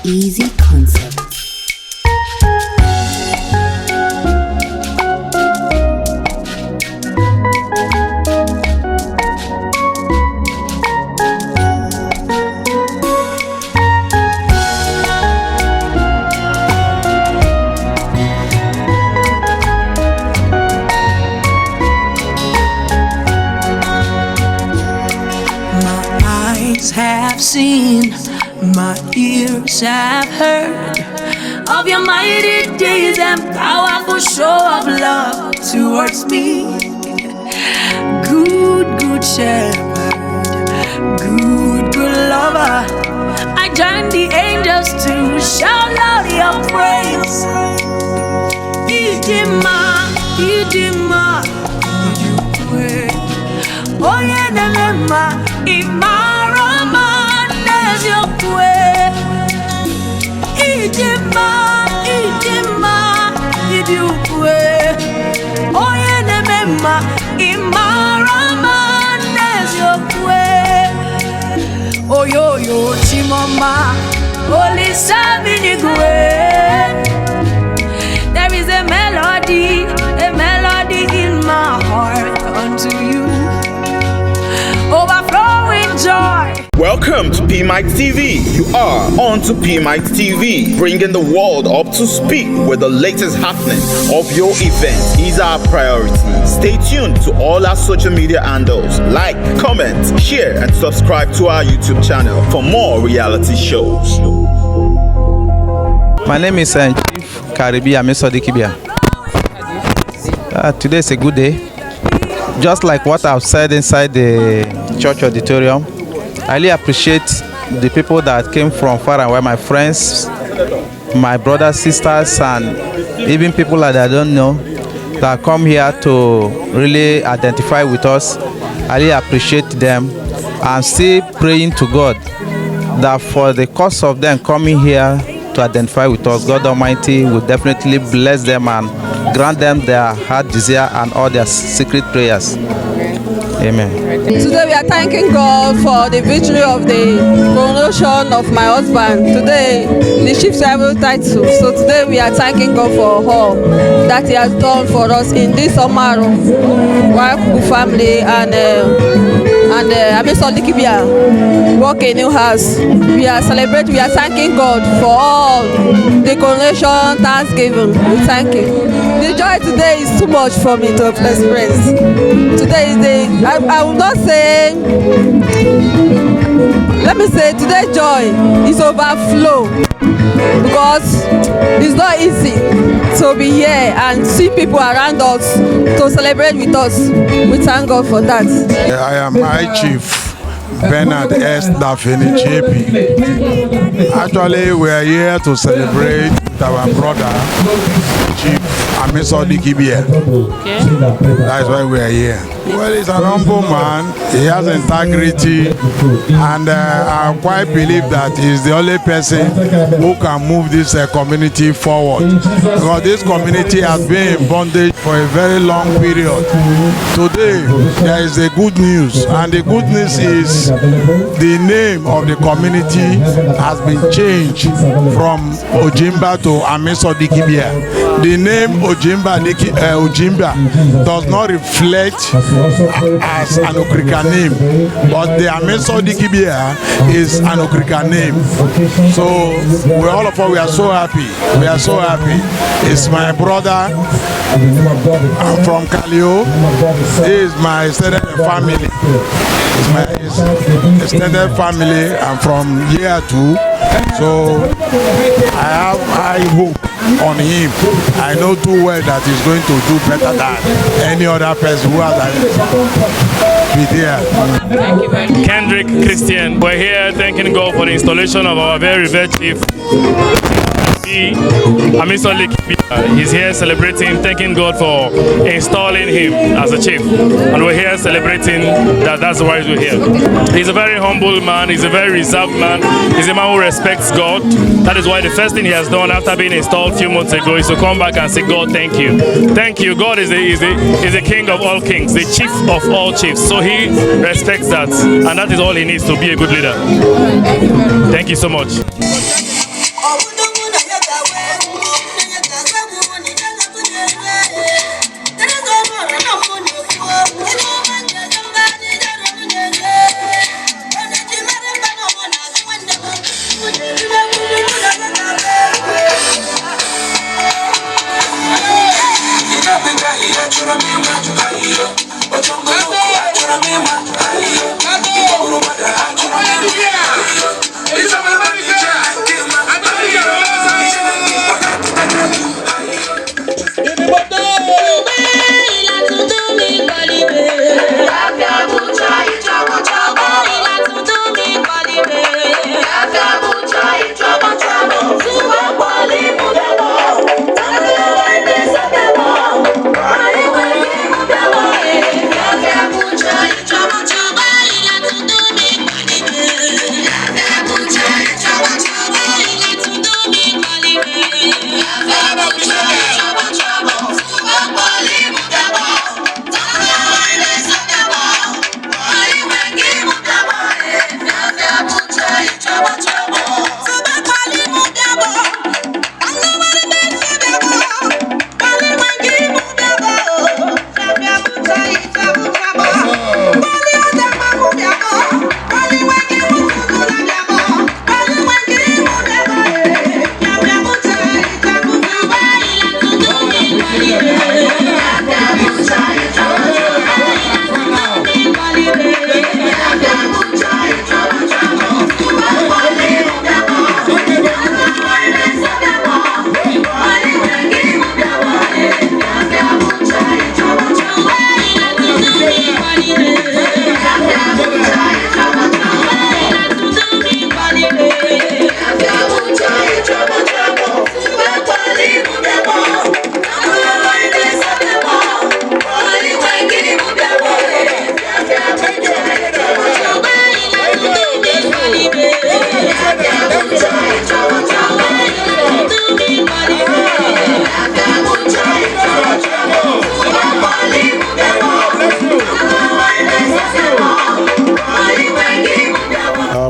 easy concept. Have seen, my ears have heard of your mighty deeds and powerful show of love towards me. Good shepherd, good lover, I join the angels to shout loud your praise. Idima, Idima, you pray. Oh yeah, Nema, Imarama, there's your way. Idima, you pray. Oh yeah, Nema, Imarama, there's your way. Oh yo, Chimama, Holy Savinigwe. There is a melody in my heart unto you. Overflowing joy. Welcome to PMIC TV. You are on to PMIC TV, bringing the world up to speed with the latest happening of your event is our priority. Stay tuned to all our social media handles. Like, comment, share, and subscribe to our YouTube channel for more reality shows. My name is Chief Karibi Iweriso Amisodikibia. Today is a good day. Just like what I've said inside the church auditorium, I really appreciate the people that came from far and wide, my friends, my brothers, sisters, and even people that I don't know that come here to really identify with us. I really appreciate them. I'm still praying to God that for the cause of them coming here to identify with us, God Almighty will definitely bless them and grant them their heart desire and all their secret prayers. Amen. Today we are thanking God for the victory of the coronation of my husband. Today the chief several titles. So today we are thanking God for all that He has done for us in this summer of family and Amisodikibia work a new house. We are celebrating. We are thanking God for all the coronation Thanksgiving. We thank Him. The joy today is too much for me to express. Today is the I will not say. Let me say today's joy is overflow because it's not easy to be here and see people around us to celebrate with us. We thank God for that. I am High Chief Bernard S. Dafini JP. Actually, we are here to celebrate with our brother, Chief Amisodikibia. Okay. That's why we are here. Well, he's an humble man. He has integrity, and I quite believe that he's the only person who can move this community forward. Because this community has been in bondage for a very long period. Today, there is a good news, and the good news is the name of the community has been changed from Ojimba to Amisodikibia. The name Ojimba does not reflect as an Okrika name, but the Amisodikibia is an Okrika name. So all of us, we are so happy. We are so happy. It's my brother. I'm from Kalio. He is my extended family. It's my extended family. I'm from year 2. So I have high hope on him. I know too well that he's going to do better than any other person who has be there. Kendrick Christian, we're here thanking God for the installation of our very revered chief. Amisodikibia. He's here celebrating, thanking God for installing him as a chief. And we're here celebrating that's why we're here. He's a very humble man, he's a very reserved man, he's a man who respects God. That is why the first thing he has done after being installed a few months ago is to come back and say, God, thank you. Thank you. God is the king of all kings, the chief of all chiefs. So he respects that. And that is all he needs to be a good leader. Thank you so much.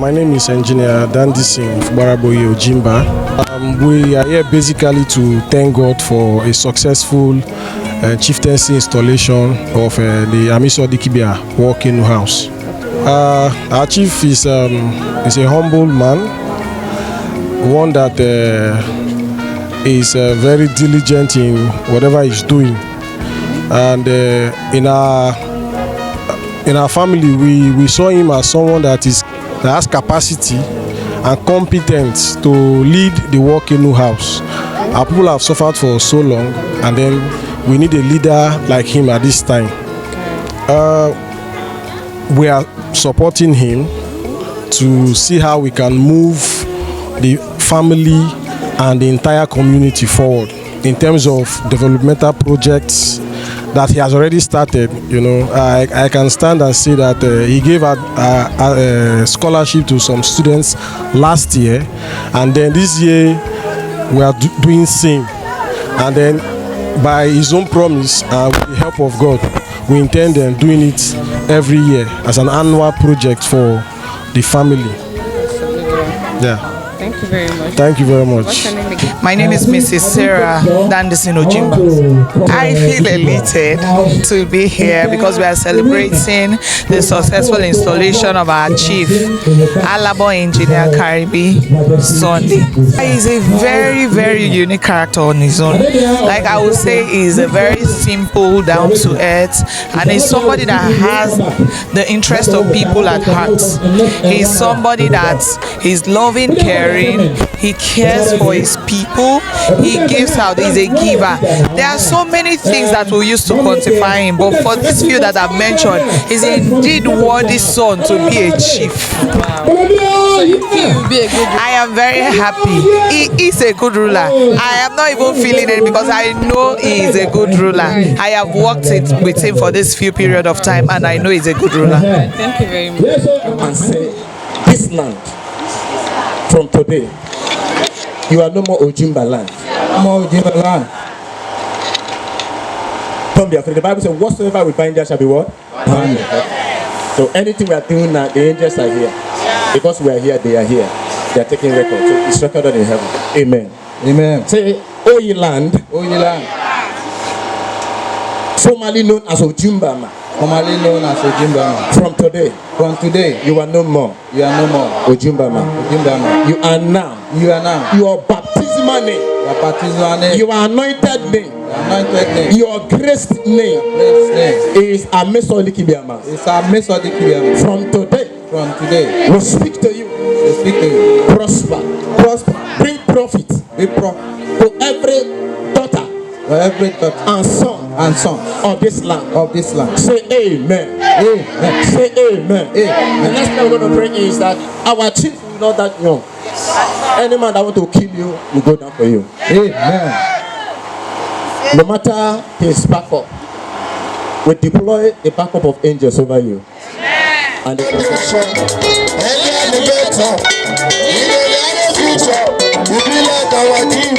My name is Engineer Dandisin Baraboye Ojimba. We are here basically to thank God for a successful chieftaincy installation of the Amisodikibia walk-in house. Our chief is a humble man, one that is very diligent in whatever he's doing, and in our family we saw him as someone that has capacity and competence to lead the walk-in house. Our people have suffered for so long, and then we need a leader like him at this time. We are supporting him to see how we can move the family and the entire community forward in terms of developmental projects that he has already started. I can stand and say that he gave a scholarship to some students last year, and then this year we are doing same, and then by his own promise and with the help of God, we intend on doing it every year as an annual project for the family. Yeah. Thank you very much. Thank you very much. What's your name again? My name is Mrs. Sarah Dandisin Ojimba. I feel elated to be here because we are celebrating the successful installation of our chief, Alabo Engineer Karibi Sunday. He is a very, very unique character on his own. Like I would say, he is a very simple, down to earth, and he's somebody that has the interest of people at heart. He's somebody that is loving, caring. He cares for his people. He gives out. He's a giver. There are so many things that we used to quantify him, but for this few that I've mentioned, he's indeed worthy son to be a chief. So you feel you'll be a good ruler? I am very happy. He is a good ruler. I am not even feeling it because I know he is a good ruler. I have worked with him for this few period of time, and I know he's a good ruler. Thank you very much. And say, this land, from today, you are no more Ojimba land. No more Ojimba land. Don't be afraid. The Bible says, whatsoever we bind there shall be what? Bound. So anything we are doing now, the angels are here. Because we are here, they are here. They are taking record. So it's recorded in heaven. Amen. Amen. Say, O ye land. O ye land. Formerly known as Ojimba man. Formerly known as Ojimba man. From today, you are no more. You are no more Ojimba man. Ojimba man. You are now. Your baptismal name. Your baptismal name. Your anointed name. Your graced name. Is Amisodikibia man. It's Amisodikibia man. From today, we speak to you. Prosper. Bring profit. To every daughter. And son of this land. Say amen. Say amen. The next thing we're going to bring is that our chief is not that young. Any man that want to kill you will go down for you. Amen. No matter his backup, we deploy a backup of angels over you. And the future will be like our king.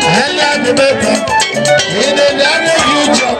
And I'm the better in the future.